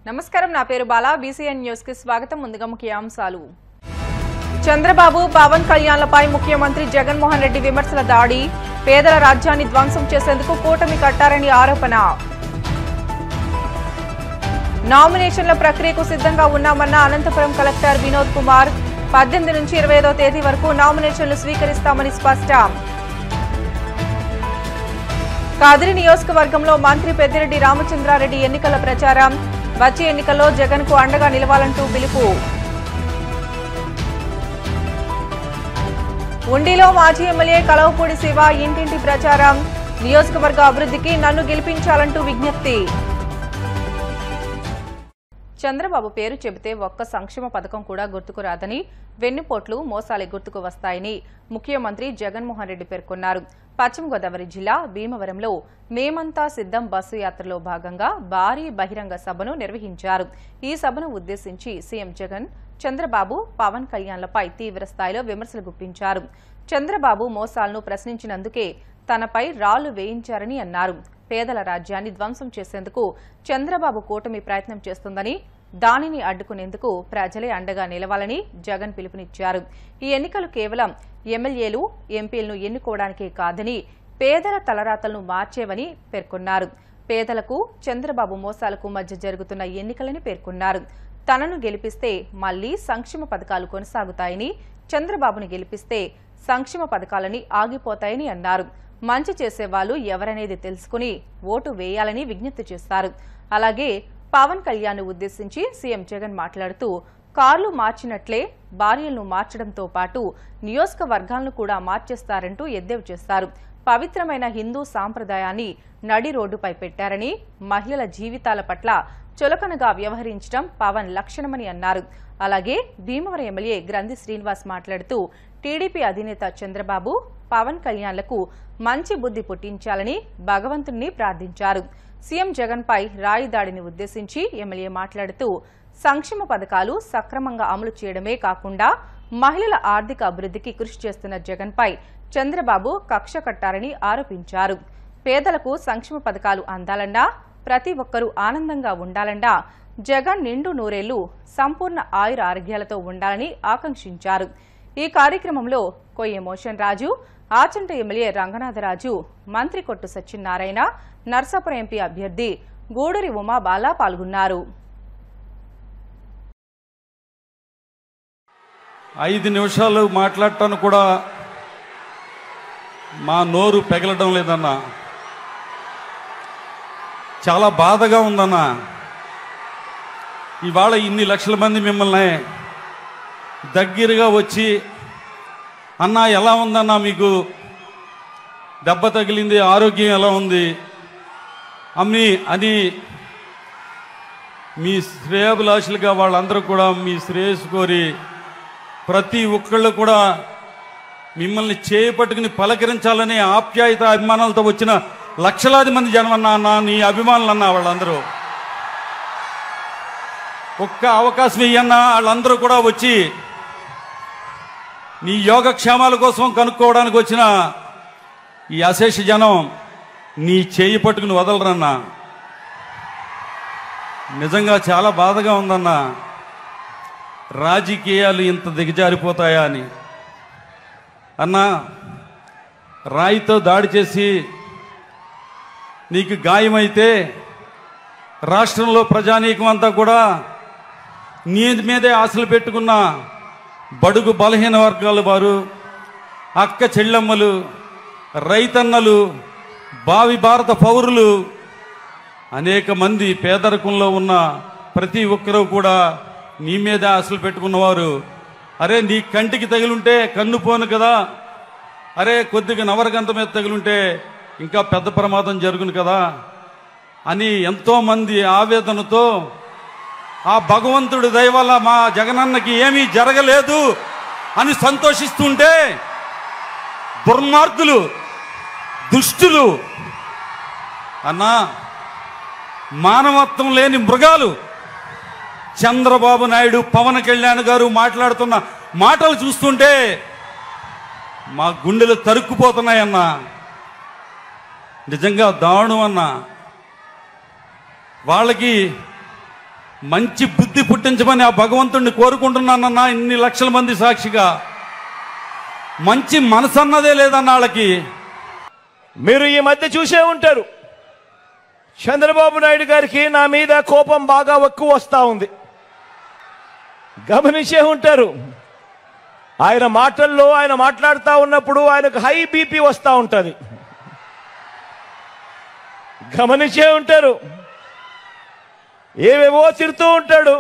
నమస్కారం, నా పేరు బాలా. బీసీఎన్ న్యూస్ కి స్వాగతం. ముందుగా ముఖ్యాంశాలు. చంద్రబాబు పవన్ కళ్యాణ్లపై ముఖ్యమంత్రి జగన్మోహన్ రెడ్డి విమర్శల దాడి. పేదల రాజ్యాన్ని ధ్వంసం చేసేందుకు కూటమి కట్టారని ఆరోపణ. నామినేషన్ల ప్రక్రియకు సిద్ధంగా ఉన్నామన్న అనంతపురం కలెక్టర్ వినోద్ కుమార్. 18 నుంచి 25వ తేదీ వరకు నామినేషన్లు స్వీకరిస్తామని స్పష్టం. కాదిరి నియోజకవర్గంలో మంత్రి పెద్దిరెడ్డి రామచంద్రారెడ్డి ఎన్నికల ప్రచారం. వచ్చే ఎన్నికల్లో జగన్ కు అండగా నిలవాలంటూ పిలుపు. ఉండిలో మాజీ ఎమ్మెల్యే కలవపూడి శివ ఇంటింటి ప్రచారం. నియోజకవర్గ అభివృద్ధికి నన్ను గెలిపించాలంటూ విజ్ఞప్తి. చంద్రబాబు పేరు చెబితే ఒక్క సంక్షేమ పథకం కూడా గుర్తుకు రాదని, వెన్నుపోట్లు మోసాలే గుర్తుకు వస్తాయని ముఖ్యమంత్రి జగన్మోహన్ రెడ్డి పేర్కొన్నారు. పశ్చిమ గోదావరి జిల్లా భీమవరంలో మేమంతా సిద్ధం బస్సు యాత్రలో భాగంగా భారీ బహిరంగ సభను నిర్వహించారు. ఈ సభను ఉద్దేశించి సీఎం జగన్ చంద్రబాబు పవన్ కళ్యాణ్లపై తీవ్ర స్థాయిలో విమర్శలు గుప్పించారు. చంద్రబాబు మోసాలను ప్రశ్నించినందుకే తనపై రాళ్లు వేయించారని అన్నారు. పేదల రాజ్యాన్ని ధ్వంసం చేసేందుకు చంద్రబాబు కూటమి ప్రయత్నం చేస్తుందని, దానిని అడ్డుకునేందుకు ప్రజలే అండగా నిలవాలని జగన్ పిలుపునిచ్చారు. ఈ ఎన్నికలు కేవలం ఎమ్మెల్యేలు, ఎంపీలను ఎన్నుకోవడానికే కాదని పేదల తలరాతలను మార్చేవని పేర్కొన్నారు. పేదలకు చంద్రబాబు మోసాలకు మధ్య జరుగుతున్న ఎన్నికలని పేర్కొన్నారు. తనను గెలిపిస్తే మళ్లీ సంక్షేమ పథకాలు కొనసాగుతాయని, చంద్రబాబును గెలిపిస్తే సంక్షేమ పథకాలని ఆగిపోతాయని అన్నారు. మంచి చేసేవాళ్లు ఎవరనేది తెలుసుకుని ఓటు వేయాలని విజ్ఞప్తి చేశారు. అలాగే పవన్ కళ్యాణ్ ఉద్దేశించి సీఎం జగన్ మాట్లాడుతూ కార్లు మార్చినట్లే భార్యలను మార్చడంతో పాటు నియోజకవర్గాలను కూడా మార్చేస్తారంటూ ఎద్దేవా చేశారు. పవిత్రమైన హిందూ సాంప్రదాయాన్ని నడి రోడ్డుపై పెట్టారని, మహిళల జీవితాల పట్ల చులకనగా వ్యవహరించడం పవన్ లక్షణమని అన్నారు. అలాగే భీమవరం ఎమ్మెల్యే గ్రంథి శ్రీనివాస్ మాట్లాడుతూ టీడీపీ అధినేత చంద్రబాబు పవన్ కళ్యాణ్లకు మంచి బుద్ధి పుట్టించాలని భగవంతుణ్ణి ప్రార్థించారు. సీఎం జగన్ పై రాయి దాడిని ఉద్దేశించి ఎమ్మెల్యే మాట్లాడుతూ సంక్షేమ పథకాలు సక్రమంగా అమలు చేయడమే కాకుండా మహిళల ఆర్థిక అభివృద్ధికి కృషి చేస్తున్న జగన్ పై చంద్రబాబు కక్ష కట్టారని ఆరోపించారు. పేదలకు సంక్షేమ పథకాలు అందాలన్నా, ప్రతి ఒక్కరూ ఆనందంగా ఉండాలన్నా జగన్ నిండు నూరేళ్లు సంపూర్ణ ఆయుర ఆరోగ్యాలతో ఉండాలని ఆకాంక్షించారు. ఈ కార్యక్రమంలో కొయ్య మోషన్ రాజు, ఆచంట ఎమ్మెల్యే రంగనాథరాజు, మంత్రి కొట్టు సత్యనారాయణ, నర్సాపురం ఎంపీ అభ్యర్థి గూడూరి ఉమాబాల పాల్గొన్నారు. 5 నిమిషాలు మాట్లాడటాను కూడా మా నోరు పెగలడం లేదన్నా. చాలా బాధగా ఉందన్నా. ఇవాళ ఇన్ని లక్షల మంది మిమ్మల్ని దగ్గరగా వచ్చి అన్నా ఎలా ఉందన్నా, మీకు దెబ్బ తగిలింది, ఆరోగ్యం ఎలా ఉంది అమ్మి అని మీ శ్రేయాభిలాషులుగా వాళ్ళందరూ కూడా మీ శ్రేయస్సు కోరి ప్రతి ఒక్కళ్ళు కూడా మిమ్మల్ని చేపట్టుకుని పలకరించాలని ఆప్యాయత అభిమానాలతో వచ్చిన లక్షలాది మంది జనమన్నా అన్న, నీ అభిమానులన్నా వాళ్ళందరూ. ఒక్క అవకాశం ఇయ్యన్నా వాళ్ళందరూ కూడా వచ్చి నీ యోగక్షేమాల కోసం కనుక్కోవడానికి వచ్చిన ఈ అశేష జనం నీ చేయి పట్టుకుని వదలరన్నా. నిజంగా చాలా బాధగా ఉందన్నా. రాజకీయాలు ఇంత దిగజారిపోతాయా అని. అన్నా, రాయితో దాడి చేసి నీకు గాయమైతే రాష్ట్రంలో ప్రజానీకం అంతా కూడా నీ మీదే ఆశలు పెట్టుకున్న బడుగు బలహీన వర్గాల వారు, అక్క చెల్లెమ్మలు, రైతన్నలు, భావి భారత పౌరులు, అనేక మంది పేదరికంలో ఉన్న ప్రతి ఒక్కరూ కూడా నీ మీద ఆశలు పెట్టుకున్నవారు. అరే నీ కంటికి తగిలుంటే కన్ను పోను కదా, అరే కొద్దిగా నవరగంత మీద తగిలుంటే ఇంకా పెద్ద ప్రమాదం జరుగును కదా అని ఎంతోమంది ఆవేదనతో ఆ భగవంతుడి దయ వల్ల మా జగనన్నకి ఏమీ జరగలేదు అని సంతోషిస్తుంటే దుర్మార్గులు, దుష్టులు అన్నా, మానవత్వం లేని మృగాలు చంద్రబాబు నాయుడు, పవన్ కళ్యాణ్ గారు మాట్లాడుతున్న మాటలు చూస్తుంటే మా గుండెలు తరుక్కుపోతున్నాయన్నా. నిజంగా దారుణం అన్నా. వాళ్ళకి మంచి బుద్ధి పుట్టించమని ఆ భగవంతుడిని కోరుకుంటున్నానన్నా. ఇన్ని లక్షల మంది సాక్షిగా మంచి మనసు అన్నదే లేదన్న వాళ్ళకి. మీరు ఈ మధ్య చూసే ఉంటారు, చంద్రబాబు నాయుడు గారికి నా మీద కోపం బాగా ఎక్కువ వస్తూ ఉంది. గమనించే ఉంటారు, ఆయన మాటల్లో ఆయన మాట్లాడుతూ ఉన్నప్పుడు ఆయనకు హై బీపీ వస్తూ ఉంటుంది. గమనించే ఉంటారు, ఏవేవో తిడుతూ ఉంటాడు,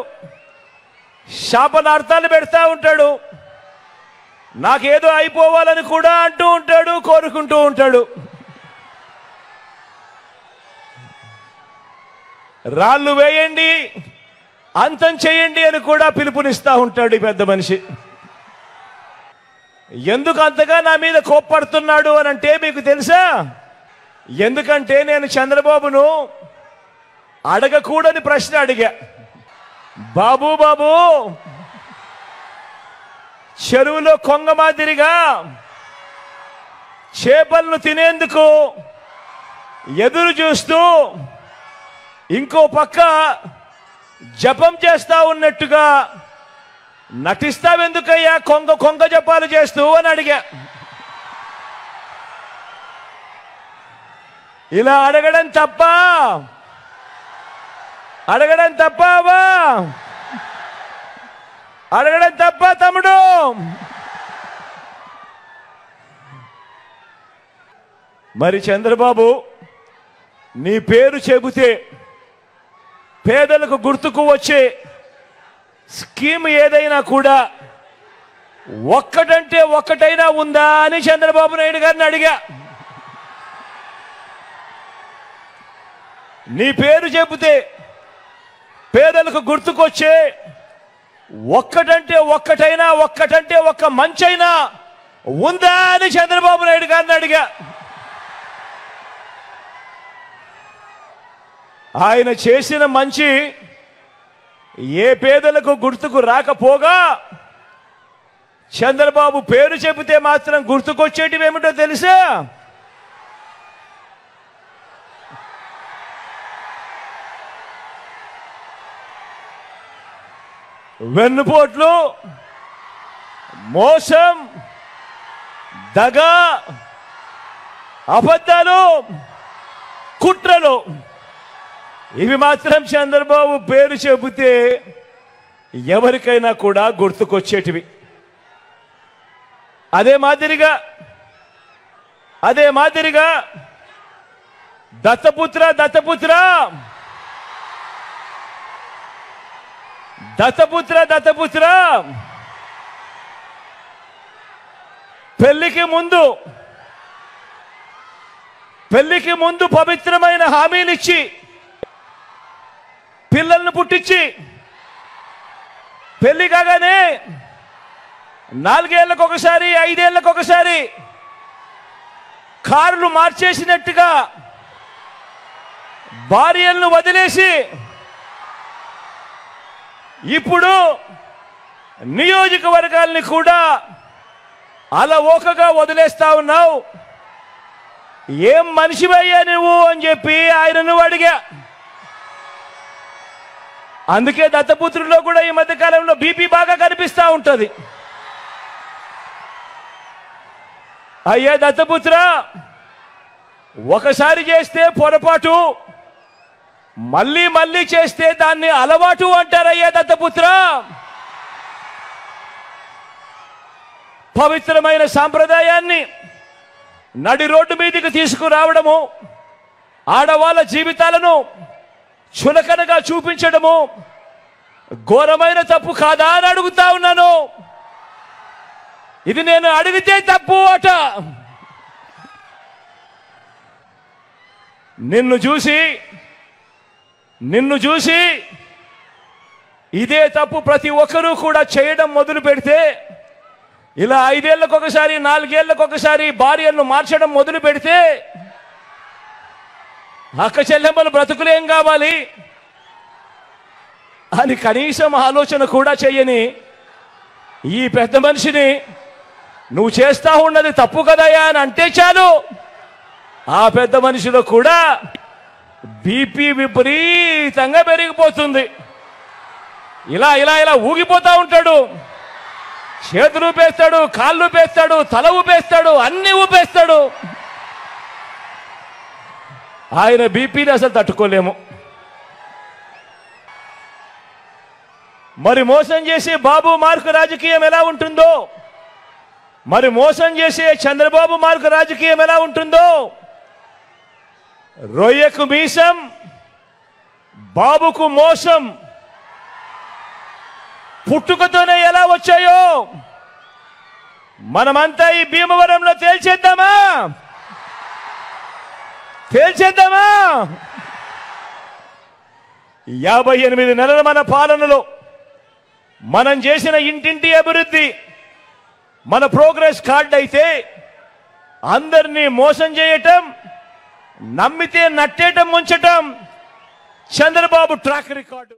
శాపనార్థాలు పెడతా ఉంటాడు, నాకేదో అయిపోవాలని కూడా అంటూ ఉంటాడు, కోరుకుంటూ ఉంటాడు. రాళ్ళు వేయండి, అంతం చేయండి అని కూడా పిలుపునిస్తా ఉంటాడు ఈ పెద్ద మనిషి. ఎందుకు అంతగా నా మీద కోప్పడుతున్నాడు అని అంటే మీకు తెలుసా? ఎందుకంటే నేను చంద్రబాబును అడగకూడని ప్రశ్న అడిగా. బాబు బాబు, చెరువులో కొంగ మాదిరిగా చేపలను తినేందుకు ఎదురు చూస్తూ ఇంకో పక్క జపం చేస్తా ఉన్నట్టుగా నటిస్తావెందుకయ్యా కొంగ కొంగ జపాలు చేస్తూ అని అడిగా. ఇలా అడగడం తప్ప? అడగడం తప్పవా? అడగడం తప్ప తమ్ముడు? మరి చంద్రబాబు, నీ పేరు చెబితే పేదలకు గుర్తుకు వచ్చే స్కీమ్ ఏదైనా కూడా ఒక్కటంటే ఒక్కటైనా ఉందా అని చంద్రబాబు నాయుడు గారిని అడిగా. నీ పేరు చెబితే పేదలకు గుర్తుకొచ్చే ఒక్కటంటే ఒక్క మంచైనా ఉందా అని చంద్రబాబు నాయుడు గారిని అడిగా. ఆయన చేసిన మంచి ఏ పేదలకు గుర్తుకు రాకపోగా చంద్రబాబు పేరు చెబితే మాత్రం గుర్తుకొచ్చేటివి ఏమిటో తెలుసా? వెన్నుపోట్లు, మోసం, దగా, అబద్ధాలు, కుట్రలు, ఇవి మాత్రం చంద్రబాబు పేరు చెబితే ఎవరికైనా కూడా గుర్తుకొచ్చేటివి. అదే మాదిరిగా దత్తపుత్ర పెళ్లికి ముందు పవిత్రమైన హామీలిచ్చి పిల్లలను పుట్టించి పెళ్లి కాగానే 4 ఏళ్లకు ఒకసారి 5 ఏళ్లకు ఒకసారి కార్లు మార్చేసినట్టుగా భార్యలను వదిలేసి ఇప్పుడు నియోజకవర్గాల్ని కూడా అలవోకగా వదిలేస్తా ఉన్నావు. ఏం మనిషివయ్యా నువ్వు అని చెప్పి ఆయనను అడిగా. అందుకే దత్తపుత్రుల్లో కూడా ఈ మధ్య కాలంలో బీపీ బాగా కనిపిస్తా ఉంటది. అయ్యా దత్తపుత్ర, ఒకసారి చేస్తే పొరపాటు, మళ్ళీ చేస్తే దాన్ని అలవాటు అంటారయ్యా దత్తపుత్ర. పవిత్రమైన సాంప్రదాయాన్ని నడి రోడ్డు మీదకి తీసుకురావడము, ఆడవాళ్ళ జీవితాలను చులకనగా చూపించడము ఘోరమైన తప్పు కాదా అని అడుగుతా ఉన్నాను. ఇది నేను అడిగితే తప్పు అట. నిన్ను చూసి ఇదే తప్పు ప్రతి ఒక్కరూ కూడా చేయడం మొదలు పెడితే, ఇలా 5 ఏళ్లకు ఒకసారి 4 ఏళ్లకు ఒకసారి భార్యలను మార్చడం మొదలు పెడితే అక్క చెల్లెమ్మల బ్రతుకులేం కావాలి అని కనీసం ఆలోచన కూడా చేయని ఈ పెద్ద మనిషిని నువ్వు చేస్తా ఉన్నది తప్పు కదయా అని అంటే చాలు, ఆ పెద్ద మనిషిలో కూడా బీపీ విపరీతంగా పెరిగిపోతుంది. ఇలా ఇలా ఇలా ఊగిపోతా ఉంటాడు. చేతులు ఊపేస్తాడు, కాళ్ళు ఊపేస్తాడు, తల ఊపేస్తాడు, అన్ని ఊపేస్తాడు. ఆయన బీపీని అసలు తట్టుకోలేము. మరి మోసం చేసే బాబు మార్కు రాజకీయం ఎలా ఉంటుందో, మరి మోసం చేసే చంద్రబాబు మార్కు రాజకీయం ఎలా ఉంటుందో, రొయ్యకు మీసం, బాబుకు మోసం పుట్టుకతోనే ఎలా వచ్చాయో మనమంతా ఈ భీమవరంలో తేల్చేద్దామా? 58 నెలల మన పాలనలో మనం చేసిన ఇంటింటి అభివృద్ధి మన ప్రోగ్రెస్ కార్డ్ అయితే, అందరినీ మోసం చేయటం, నమ్మితే నట్టేయటం, ముంచటం చంద్రబాబు ట్రాక్ రికార్డు.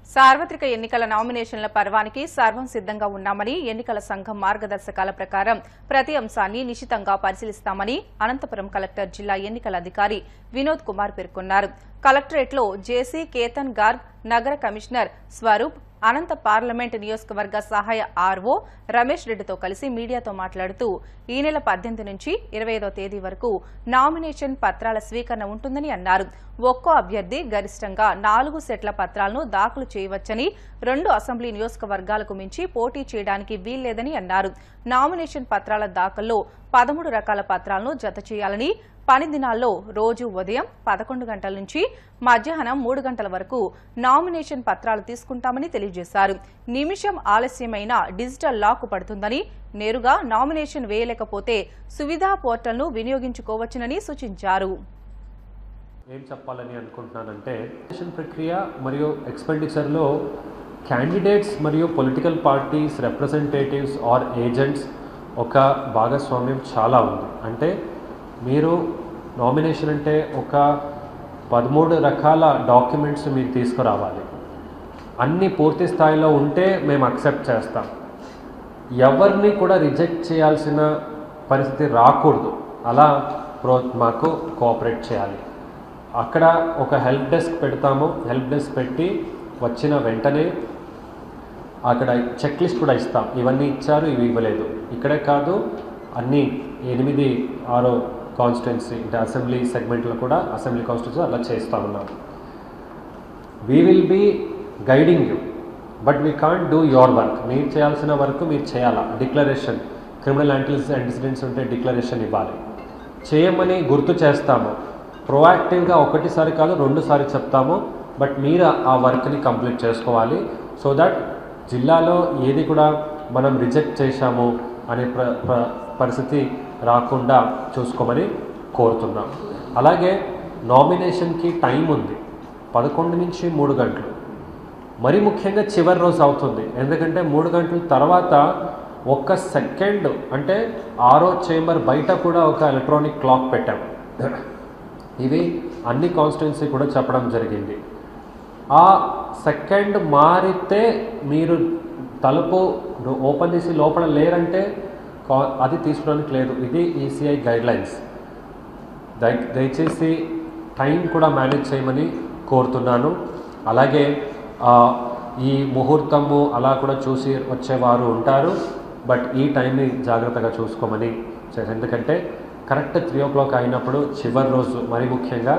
సార్వత్రిక ఎన్నికల నామినేషన్ల పర్వానికి సర్వం సిద్దంగా ఉన్నామని ఎన్నికల సంఘం మార్గదర్శకాల ప్రకారం ప్రతి అంశాన్ని నిశితంగా పరిశీలిస్తామని అనంతపురం కలెక్టర్ జిల్లా ఎన్నికల అధికారి వినోద్ కుమార్ పేర్కొన్నారు. కలెక్టరేట్లో జేసీ కేతన్ గార్గ్, నగర కమిషనర్ స్వరూప్, అనంత పార్లమెంట్ నియోజకవర్గ సహాయ ఆర్ఓ రమేష్ రెడ్డితో కలిసి మీడియాతో మాట్లాడుతూ ఈ నెల 18 నుంచి 25వ తేదీ వరకు నామినేషన్ పత్రాల స్వీకరణ ఉంటుందని అన్నారు. ఒక్కో అభ్యర్థి గరిష్టంగా 4 సెట్ల పత్రాలను దాఖలు చేయవచ్చని, 2 అసెంబ్లీ నియోజకవర్గాలకు మించి పోటీ చేయడానికి వీల్లేదని అన్నారు. నామినేషన్ పత్రాల దాఖల్లో 13 రకాల పత్రాలను జత చేయాలని, పని దినాల్లో రోజు ఉదయం 11 గంటల నుంచి మధ్యాహ్నం 3 గంటల వరకు నామినేషన్ పత్రాలు తీసుకుంటామని తెలియజేశారు. నిమిషం ఆలస్యమైన డిజిటల్ లాక్ పడుతుందని, నేరుగా నామినేషన్ వేయలేకపోతే సువిధా పోర్టల్ను వినియోగించుకోవచ్చునని సూచించారు. ఏం చెప్పాలని అనుకుంటున్నానంటే, నామినేషన్ ప్రక్రియ మరియు ఎక్స్పెండిచర్లో క్యాండిడేట్స్ మరియు political parties representatives or agents ఒక భాగస్వామ్యం చాలా ఉంది. అంటే మీరు నామినేషన్ అంటే ఒక 13 రకాల డాక్యుమెంట్స్ మీరు తీసుకురావాలి. అన్నీ పూర్తి స్థాయిలో ఉంటే మేము అక్సెప్ట్ చేస్తాం. ఎవరిని కూడా రిజెక్ట్ చేయాల్సిన పరిస్థితి రాకూడదు. అలా మాకు కోఆపరేట్ చేయాలి. అక్కడ ఒక హెల్ప్ డెస్క్ పెడతాము. హెల్ప్ డెస్క్ పెట్టి వచ్చిన వెంటనే అక్కడ చెక్ లిస్ట్ కూడా ఇస్తాం. ఇవన్నీ ఇచ్చారు, ఇవి ఇవ్వలేదు. ఇక్కడే కాదు, అన్నీ 8-6 కాన్స్టిట్యున్సీ అంటే అసెంబ్లీ సెగ్మెంట్లో కూడా అసెంబ్లీ కాన్స్టిట్యున్సీ అలా చేస్తూ ఉన్నాం. We will be guiding you, but we can't do your work. మీరు చేయాల్సిన వర్క్ మీరు చేయాలా. డిక్లరేషన్, క్రిమినల్ ఇన్సిడెంట్స్ ఉంటే డిక్లరేషన్ ఇవ్వాలి. చేయమని గుర్తు చేస్తాము. ప్రోయాక్టివ్గా ఒకటిసారి కాదు 2 సార్లు చెప్తాము. బట్ మీరు ఆ వర్క్ని కంప్లీట్ చేసుకోవాలి. సో దట్ జిల్లాలో ఏది కూడా మనం రిజెక్ట్ చేశాము అనే పరిస్థితి రాకుండా చూసుకోమని కోరుతున్నాం. అలాగే నామినేషన్కి టైం ఉంది, 11 నుంచి 3 గంటలు. మరి ముఖ్యంగా చివరి రోజు అవుతుంది. ఎందుకంటే 3 గంటల తర్వాత 1 సెకండ్ అంటే 6వ చేంబర్ బయట కూడా ఒక ఎలక్ట్రానిక్ క్లాక్ పెట్టాం. ఇవి అన్ని కాన్స్టిట్యున్సీ కూడా చెప్పడం జరిగింది. ఆ సెకండ్ మారితే మీరు తలుపు ఓపెన్ చేసి లోపల లేరంటే అది తీసుకోవడానికి లేదు. ఇది ఈసీఐ గైడ్లైన్స్. దయచేసి టైం కూడా మేనేజ్ చేయమని కోరుతున్నాను. అలాగే ఈ ముహూర్తము అలా కూడా చూసి వచ్చేవారు ఉంటారు. బట్ ఈ టైంని జాగ్రత్తగా చూసుకోమని, ఎందుకంటే కరెక్ట్ 3 o'clock అయినప్పుడు చివరి రోజు మరి ముఖ్యంగా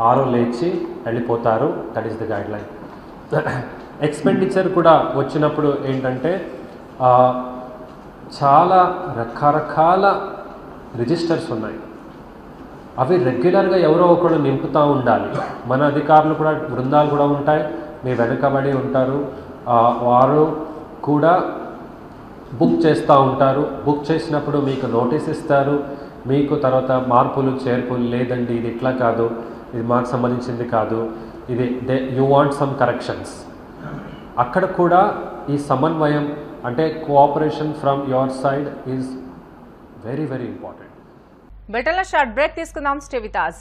6 లేచి వెళ్ళిపోతారు. That is the guideline. Expenditure కూడా వచ్చినప్పుడు ఏంటంటే చాలా రకరకాల రిజిస్టర్స్ ఉన్నాయి. అవి రెగ్యులర్గా ఎవరో ఒకరు నింపుతూ ఉండాలి. మన అధికారులు కూడా బృందాలు కూడా ఉంటాయి, మీ వెనుకబడి ఉంటారు. వారు కూడా బుక్ చేస్తూ ఉంటారు. బుక్ చేసినప్పుడు మీకు నోటీస్ ఇస్తారు. మీకు తర్వాత మార్పులు చేర్పులు లేదండి, ఇది ఇట్లా కాదు, ఇది మాకు సంబంధించింది కాదు, ఇది యూ వాంట్ సమ్ కరెక్షన్స్. అక్కడ కూడా ఈ సమన్వయం అంటే cooperation from your side is very very important. బెటర్ల షార్ట్ బ్రేక్ తీసుకుందాం. Stay with us.